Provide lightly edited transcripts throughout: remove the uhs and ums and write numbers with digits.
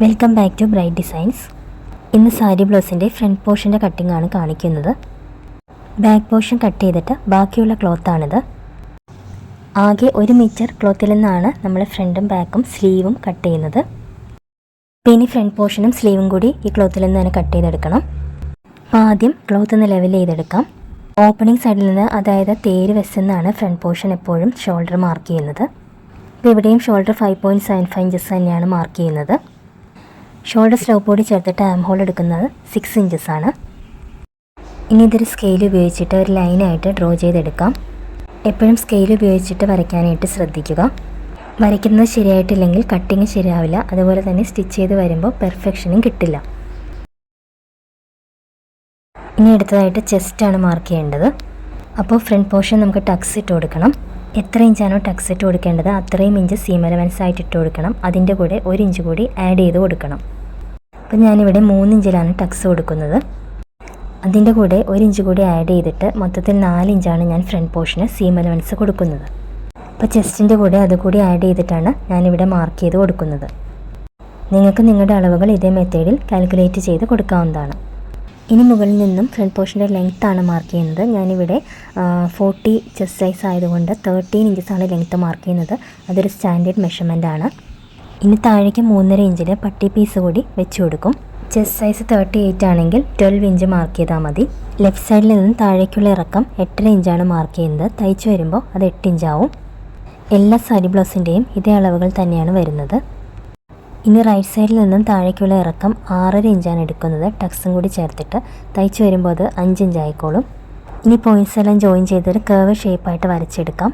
Welcome back to bright designs. ഇന്ന് സാരി ബ്ലൗസിൻ്റെ front പോർഷൻ്റെ cutting ആണ് കാണിക്കുന്നത്. ബാക്ക് പോർഷൻ കട്ട് ചെയ്തിട്ട് ബാക്കിയുള്ള ക്ലോത്താണിത്. ആകെ 1 മീറ്റർ ക്ലോത്തിൽ നിന്നാണ് നമ്മൾ ഫ്രണ്ടും ബാക്കും സ്ലീവും കട്ട് ചെയ്യുന്നത്. പിന്നെ ഫ്രണ്ട് പോർഷനും സ്ലീവും കൂടി ഈ ക്ലോത്തിൽ നിന്ന് തന്നെ കട്ട് ചെയ്തെടുക്കണം. അപ്പോൾ ആദ്യം ക്ലോത്ത് ഒന്ന് ലെവൽ ചെയ്തെടുക്കാം. ഓപ്പണിംഗ് സൈഡിൽ നിന്ന്, അതായത് തേര് വെച്ചെന്നാണ് ഫ്രണ്ട് പോർഷൻ എപ്പോഴും ഷോൾഡർ മാർക്ക് ചെയ്യുന്നത്. അപ്പോൾ ഇവിടെയും ഷോൾഡർ 5.75 ഇഞ്ചസ് തന്നെയാണ് മാർക്ക് ചെയ്യുന്നത്. ഷോൾഡർ സ്ലോപ്പ് കൂടി ചേർത്തിട്ട് ആം ഹോൾ എടുക്കുന്നത് 6 ഇഞ്ചസ് ആണ്. ഇനി ഇതൊരു സ്കെയിൽ ഉപയോഗിച്ചിട്ട് ഒരു ലൈനായിട്ട് ഡ്രോ ചെയ്തെടുക്കാം. എപ്പോഴും സ്കെയിൽ ഉപയോഗിച്ചിട്ട് വരയ്ക്കാനായിട്ട് ശ്രദ്ധിക്കുക. വരയ്ക്കുന്നത് ശരിയായിട്ടില്ലെങ്കിൽ കട്ടിങ് ശരിയാവില്ല. അതുപോലെ തന്നെ സ്റ്റിച്ച് ചെയ്ത് വരുമ്പോൾ പെർഫെക്ഷനും കിട്ടില്ല. ഇനി അടുത്തതായിട്ട് ചെസ്റ്റാണ് മാർക്ക് ചെയ്യേണ്ടത്. അപ്പോൾ ഫ്രണ്ട് പോർഷൻ നമുക്ക് ടക്സ് ഇട്ട് കൊടുക്കണം. എത്ര ഇഞ്ചാണോ ടക്സ് ഇട്ട് കൊടുക്കേണ്ടത് അത്രയും ഇഞ്ച് സീം അലവൻസ് ആയിട്ട് ഇട്ട് കൊടുക്കണം. അതിൻ്റെ കൂടെ 1 ഇഞ്ച് കൂടി ആഡ് ചെയ്ത് കൊടുക്കണം. അപ്പോൾ ഞാനിവിടെ 3 ഇഞ്ചിലാണ് ടക്സ് കൊടുക്കുന്നത്. അതിൻ്റെ കൂടെ 1 ഇഞ്ച് കൂടി ആഡ് ചെയ്തിട്ട് മൊത്തത്തിൽ 4 ഇഞ്ചാണ് ഞാൻ ഫ്രണ്ട് പോർഷന് സീം അലവൻസ് കൊടുക്കുന്നത്. അപ്പോൾ ചെസ്റ്റിൻ്റെ കൂടെ അതുകൂടി ആഡ് ചെയ്തിട്ടാണ് ഞാനിവിടെ മാർക്ക് ചെയ്ത് കൊടുക്കുന്നത്. നിങ്ങൾക്ക് നിങ്ങളുടെ അളവുകൾ ഇതേ മെത്തേഡിൽ കാൽക്കുലേറ്റ് ചെയ്ത് കൊടുക്കാവുന്നതാണ്. ഇനി മുകളിൽ നിന്നും ഫ്രണ്ട് പോർഷൻ്റെ ലെങ്ത് ആണ് മാർക്ക് ചെയ്യുന്നത്. ഞാനിവിടെ 40 ചെസ്റ്റ് സൈസ് ആയതുകൊണ്ട് 13 ഇഞ്ചസാണ് ലെങ്ത്ത് മാർക്ക് ചെയ്യുന്നത്. അതൊരു സ്റ്റാൻഡേർഡ് മെഷർമെൻ്റ് ആണ്. ഇനി താഴേക്ക് 3.5 ഇഞ്ചിൽ പട്ടി പീസ് കൂടി വെച്ച് കൊടുക്കും. ചെസ്റ്റ് സൈസ് 38 ആണെങ്കിൽ 12 ഇഞ്ച് മാർക്ക് ചെയ്താൽ മതി. ലെഫ്റ്റ് സൈഡിൽ നിന്നും താഴേക്കുള്ള ഇറക്കം 8.5 ഇഞ്ചാണ് മാർക്ക് ചെയ്യുന്നത്. തയ്ച്ച് വരുമ്പോൾ അത് 8 ഇഞ്ചാവും. എല്ലാ സാരി ബ്ലൗസിൻ്റെയും ഇതേ അളവുകൾ തന്നെയാണ് വരുന്നത്. ഇനി റൈറ്റ് സൈഡിൽ നിന്നും താഴേക്കുള്ള ഇറക്കം 6.5 ഇഞ്ചാണ് എടുക്കുന്നത്. ടക്സും കൂടി ചേർത്തിട്ട് തയ്ച്ച് വരുമ്പോൾ അത് 5 ഇഞ്ച് ആയിക്കോളും. ഇനി പോയിൻറ്റ്സ് എല്ലാം ജോയിൻ ചെയ്തൊരു കർവ് ഷേപ്പായിട്ട് വരച്ചെടുക്കാം.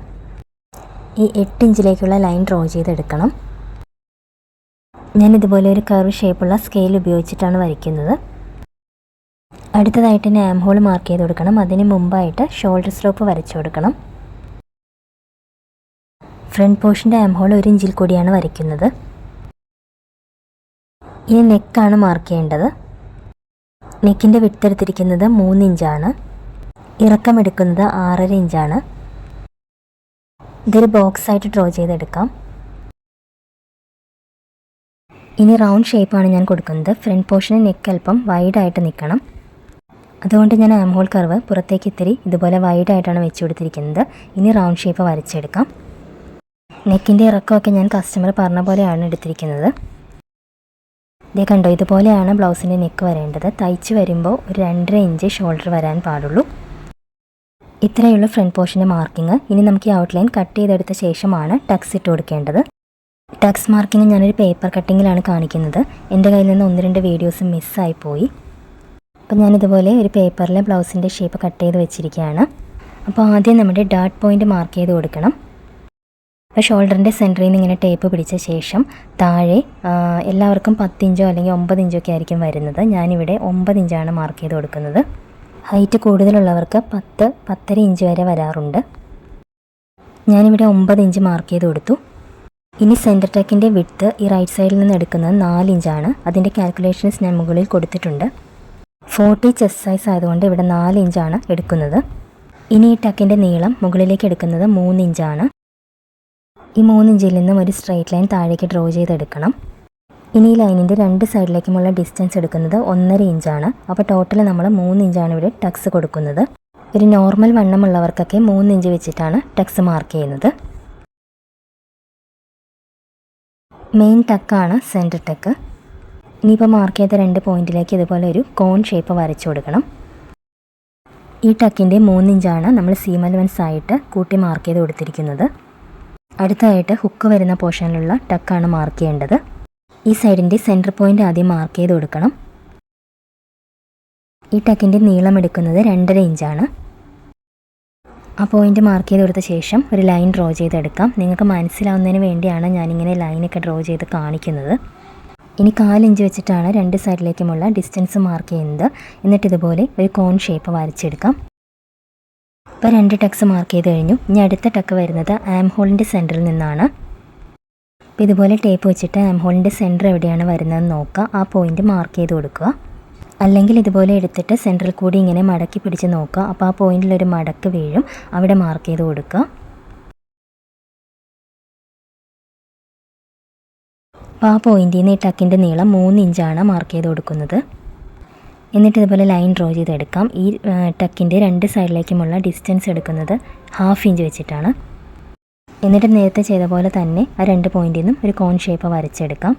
ഈ 8 ഇഞ്ചിലേക്കുള്ള ലൈൻ ഡ്രോ ചെയ്തെടുക്കണം. ഞാൻ ഇതുപോലെ ഒരു കർവ് ഷേപ്പുള്ള സ്കെയിൽ ഉപയോഗിച്ചിട്ടാണ് വരയ്ക്കുന്നത്. അടുത്തതായിട്ട് ആം ഹോൾ മാർക്ക് ചെയ്ത് കൊടുക്കണം. അതിന് മുമ്പായിട്ട് ഷോൾഡർ സ്ലോപ്പ് വരച്ചു കൊടുക്കണം. ഫ്രണ്ട് പോർഷൻ്റെ ആം ഹോൾ 1 ഇഞ്ചിൽ കൂടിയാണ് വരയ്ക്കുന്നത്. ഇനി നെക്കാണ് മാർക്ക് ചെയ്യേണ്ടത്. നെക്കിൻ്റെ വിഡ്ത്ത് എടുത്തിരിക്കുന്നത് 3 ഇഞ്ചാണ്. ഇറക്കം എടുക്കുന്നത് 6.5 ഇഞ്ചാണ്. ഇതൊരു ബോക്സ് ആയിട്ട് ഡ്രോ ചെയ്തെടുക്കാം. ഇനി റൗണ്ട് ഷേപ്പാണ് ഞാൻ കൊടുക്കുന്നത്. ഫ്രണ്ട് പോർഷന് നെക്ക് അല്പം വൈഡായിട്ട് നിൽക്കണം. അതുകൊണ്ട് ഞാൻ ആം ഹോൾ കർവ് പുറത്തേക്ക് ഇത്തിരി ഇതുപോലെ വൈഡായിട്ടാണ് വെച്ച് കൊടുത്തിരിക്കുന്നത്. ഇനി റൗണ്ട് ഷേപ്പ് വരച്ചെടുക്കാം. നെക്കിൻ്റെ ഇറക്കമൊക്കെ ഞാൻ കസ്റ്റമർ പറഞ്ഞ പോലെയാണ് എടുത്തിരിക്കുന്നത്. ഇതേ കണ്ടോ, ഇതുപോലെയാണ് ബ്ലൗസിൻ്റെ നെക്ക് വരേണ്ടത്. തയ്ച്ച് വരുമ്പോൾ ഒരു 2.5 ഇഞ്ച് ഷോൾഡർ വരാൻ പാടുള്ളൂ. ഇത്രയുള്ള ഫ്രണ്ട് പോർഷൻ്റെ മാർക്കിങ്. ഇനി നമുക്ക് ഈ ഔട്ട്ലൈൻ കട്ട് ചെയ്തെടുത്ത ശേഷമാണ് ടക്സ് ഇട്ട് കൊടുക്കേണ്ടത്. ടക്സ് മാർക്കിങ് ഞാനൊരു പേപ്പർ കട്ടിങ്ങിലാണ് കാണിക്കുന്നത്. എൻ്റെ കയ്യിൽ നിന്ന് 1-2 വീഡിയോസ് മിസ്സായിപ്പോയി. അപ്പോൾ ഞാനിതുപോലെ ഒരു പേപ്പറിലെ ബ്ലൗസിൻ്റെ ഷേപ്പ് കട്ട് ചെയ്ത് വെച്ചിരിക്കുകയാണ്. അപ്പോൾ ആദ്യം നമ്മുടെ ഡാട്ട് പോയിൻ്റ് മാർക്ക് ചെയ്ത് കൊടുക്കണം. അപ്പോൾ ഷോൾഡറിൻ്റെ സെൻറ്ററിൽ നിന്ന് ഇങ്ങനെ ടേപ്പ് പിടിച്ച ശേഷം താഴെ എല്ലാവർക്കും 10 ഇഞ്ചോ അല്ലെങ്കിൽ 9 ഇഞ്ചോ ഒക്കെ ആയിരിക്കും വരുന്നത്. ഞാനിവിടെ 9 ഇഞ്ചാണ് മാർക്ക് ചെയ്ത് കൊടുക്കുന്നത്. ഹൈറ്റ് കൂടുതലുള്ളവർക്ക് 10-10.5 ഇഞ്ച് വരെ വരാറുണ്ട്. ഞാനിവിടെ 9 ഇഞ്ച് മാർക്ക് ചെയ്ത് കൊടുത്തു. ഇനി സെൻറ്റർ ടക്കിൻ്റെ വിഡ്ത്ത് ഈ റൈറ്റ് സൈഡിൽ നിന്ന് എടുക്കുന്നത് 4 ഇഞ്ചാണ്. അതിൻ്റെ കാൽക്കുലേഷൻസ് ഞാൻ മുകളിൽ കൊടുത്തിട്ടുണ്ട്. 40 ചെസ്റ്റ് സൈസ് ആയതുകൊണ്ട് ഇവിടെ 4 ഇഞ്ചാണ് എടുക്കുന്നത്. ഇനി ഈ ടക്കിൻ്റെ നീളം മുകളിലേക്ക് എടുക്കുന്നത് 3 ഇഞ്ചാണ്. ഈ 3 ഇഞ്ചിൽ നിന്നും ഒരു സ്ട്രെയിറ്റ് ലൈൻ താഴേക്ക് ഡ്രോ ചെയ്തെടുക്കണം. ഇനി ഈ ലൈനിൻ്റെ 2 സൈഡിലേക്കുമുള്ള ഡിസ്റ്റൻസ് എടുക്കുന്നത് 1.5 ഇഞ്ചാണ്. അപ്പോൾ ടോട്ടൽ നമ്മൾ 3 ഇഞ്ചാണ് ഇവിടെ ടക്സ് കൊടുക്കുന്നത്. ഒരു നോർമൽ വണ്ണമുള്ളവർക്കൊക്കെ 3 ഇഞ്ച് വെച്ചിട്ടാണ് ടക്സ് മാർക്ക് ചെയ്യുന്നത്. മെയിൻ ടക്കാണ് സെൻറ്റർ ടക്ക്. ഇനിയിപ്പോൾ മാർക്ക് ചെയ്ത 2 പോയിൻറ്റിലേക്ക് ഇതുപോലെ ഒരു കോൺ ഷേപ്പ് വരച്ചു കൊടുക്കണം. ഈ ടക്കിൻ്റെ 3 ഇഞ്ചാണ് നമ്മൾ സീം അലവൻസ് ആയിട്ട് കൂട്ടി മാർക്ക് ചെയ്ത് കൊടുത്തിരിക്കുന്നത്. അടുത്തതായിട്ട് ഹുക്ക് വരുന്ന പോർഷനിലുള്ള ടക്കാണ് മാർക്ക് ചെയ്യേണ്ടത്. ഈ സൈഡിൻ്റെ സെൻറ്റർ പോയിൻ്റ് ആദ്യം മാർക്ക് ചെയ്ത് കൊടുക്കണം. ഈ ടക്കിൻ്റെ നീളം എടുക്കുന്നത് 2.5 ഇഞ്ചാണ്. ആ പോയിൻ്റ് മാർക്ക് ചെയ്ത് കൊടുത്ത ശേഷം ഒരു ലൈൻ ഡ്രോ ചെയ്തെടുക്കാം. നിങ്ങൾക്ക് മനസ്സിലാവുന്നതിന് വേണ്ടിയാണ് ഞാനിങ്ങനെ ലൈനൊക്കെ ഡ്രോ ചെയ്ത് കാണിക്കുന്നത്. ഇനി 4 ഇഞ്ച് വെച്ചിട്ടാണ് 2 സൈഡിലേക്കുമുള്ള ഡിസ്റ്റൻസ് മാർക്ക് ചെയ്യുന്നത്. എന്നിട്ട് ഇതുപോലെ ഒരു കോൺ ഷേപ്പ് വരച്ചെടുക്കാം. ഇപ്പോൾ 2 ടക്സ് മാർക്ക് ചെയ്ത് കഴിഞ്ഞു. ഇനി അടുത്ത ടക്ക് വരുന്നത് ആം ഹോളിൻ്റെ സെൻറ്ററിൽ നിന്നാണ്. അപ്പോൾ ഇതുപോലെ ടേപ്പ് വെച്ചിട്ട് ആം ഹോളിൻ്റെ സെൻറ്റർ എവിടെയാണ് വരുന്നതെന്ന് നോക്കുക. ആ പോയിൻ്റ് മാർക്ക് ചെയ്ത് കൊടുക്കുക. അല്ലെങ്കിൽ ഇതുപോലെ എടുത്തിട്ട് സെൻറ്ററിൽ കൂടി ഇങ്ങനെ മടക്കി പിടിച്ച് നോക്കുക. അപ്പോൾ ആ പോയിൻ്റിലൊരു മടക്ക് വീഴും. അവിടെ മാർക്ക് ചെയ്ത് കൊടുക്കുക. അപ്പോൾ ആ പോയിന്റിൽ നിന്ന് ഈ ടക്കിൻ്റെ നീളം 3 ഇഞ്ചാണ് മാർക്ക് ചെയ്ത് കൊടുക്കുന്നത്. എന്നിട്ട് ഇതുപോലെ ലൈൻ ഡ്രോ ചെയ്തെടുക്കാം. ഈ ടക്കിൻ്റെ 2 സൈഡിലേക്കുമുള്ള ഡിസ്റ്റൻസ് എടുക്കുന്നത് 1/2 ഇഞ്ച് വെച്ചിട്ടാണ്. എന്നിട്ട് നേരത്തെ ചെയ്ത പോലെ തന്നെ ആ 2 പോയിന്റിൽ നിന്നും ഒരു കോൺ ഷേപ്പ് വരച്ചെടുക്കാം.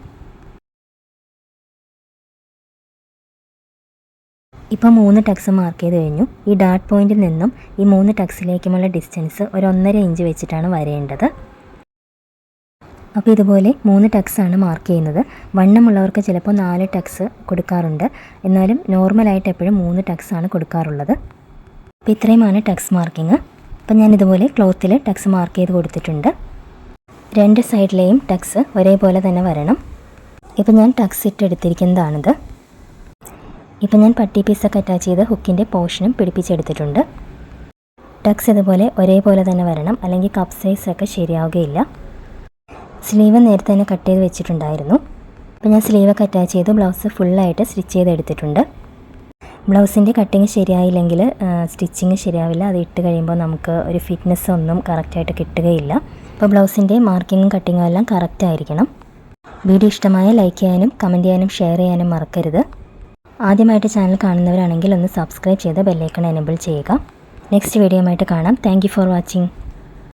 ഇപ്പോൾ 3 ടക്സ് മാർക്ക് ചെയ്ത് കഴിഞ്ഞു. ഈ ഡാർട്ട് പോയിന്റിൽ നിന്നും ഈ 3 ടക്സിലേക്കുമുള്ള ഡിസ്റ്റൻസ് ഒരു 1.5 ഇഞ്ച് വെച്ചിട്ടാണ് വരേണ്ടത്. അപ്പോൾ ഇതുപോലെ 3 ടക്സാണ് മാർക്ക് ചെയ്യുന്നത്. വണ്ണമുള്ളവർക്ക് ചിലപ്പോൾ 4 ടക്സ് കൊടുക്കാറുണ്ട്. എന്നാലും നോർമലായിട്ട് എപ്പോഴും 3 ടക്സാണ് കൊടുക്കാറുള്ളത്. അപ്പോൾ ഇത്രയുമാണ് ടക്സ് മാർക്കിങ്. അപ്പോൾ ഞാൻ ഇതുപോലെ ക്ലോത്തിൽ ടക്സ് മാർക്ക് ചെയ്ത് കൊടുത്തിട്ടുണ്ട്. 2 സൈഡിലെയും ടക്സ് ഒരേപോലെ തന്നെ വരണം. ഇപ്പോൾ ഞാൻ ടക്സ് ഇട്ടെടുത്തിരിക്കുന്നതാണിത്. ഇപ്പോൾ ഞാൻ പട്ടി പീസൊക്കെ അറ്റാച്ച് ചെയ്ത് ഹുക്കിൻ്റെ പോർഷനും പിടിപ്പിച്ചെടുത്തിട്ടുണ്ട്. ടക്സ് ഇതുപോലെ ഒരേപോലെ തന്നെ വരണം, അല്ലെങ്കിൽ കപ്പ് സൈസൊക്കെ ശരിയാവുകയില്ല. സ്ലീവ് നേരത്തെ തന്നെ കട്ട് ചെയ്ത് വെച്ചിട്ടുണ്ടായിരുന്നു. അപ്പോൾ ഞാൻ സ്ലീവൊക്കെ അറ്റാച്ച് ചെയ്ത് ബ്ലൗസ് ഫുള്ളായിട്ട് സ്റ്റിച്ച് ചെയ്തെടുത്തിട്ടുണ്ട്. ബ്ലൗസിൻ്റെ കട്ടിങ് ശരിയായില്ലെങ്കിൽ സ്റ്റിച്ചിങ് ശരിയാവില്ല. അത് ഇട്ട് കഴിയുമ്പോൾ നമുക്ക് ഒരു ഫിറ്റ്നസ് ഒന്നും കറക്റ്റായിട്ട് കിട്ടുകയില്ല. അപ്പോൾ ബ്ലൗസിൻ്റെ മാർക്കിങ്ങും കട്ടിങ്ങും എല്ലാം കറക്റ്റായിരിക്കണം. വീഡിയോ ഇഷ്ടമായ ലൈക്ക് ചെയ്യാനും കമൻറ്റ് ചെയ്യാനും ഷെയർ ചെയ്യാനും മറക്കരുത്. ആദ്യമായിട്ട് ചാനൽ കാണുന്നവരാണെങ്കിൽ ഒന്ന് സബ്സ്ക്രൈബ് ചെയ്ത് ബെല്ലൈക്കൺ എനേബിൾ ചെയ്യുക. നെക്സ്റ്റ് വീഡിയോയുമായിട്ട് കാണാം. Thank you for watching.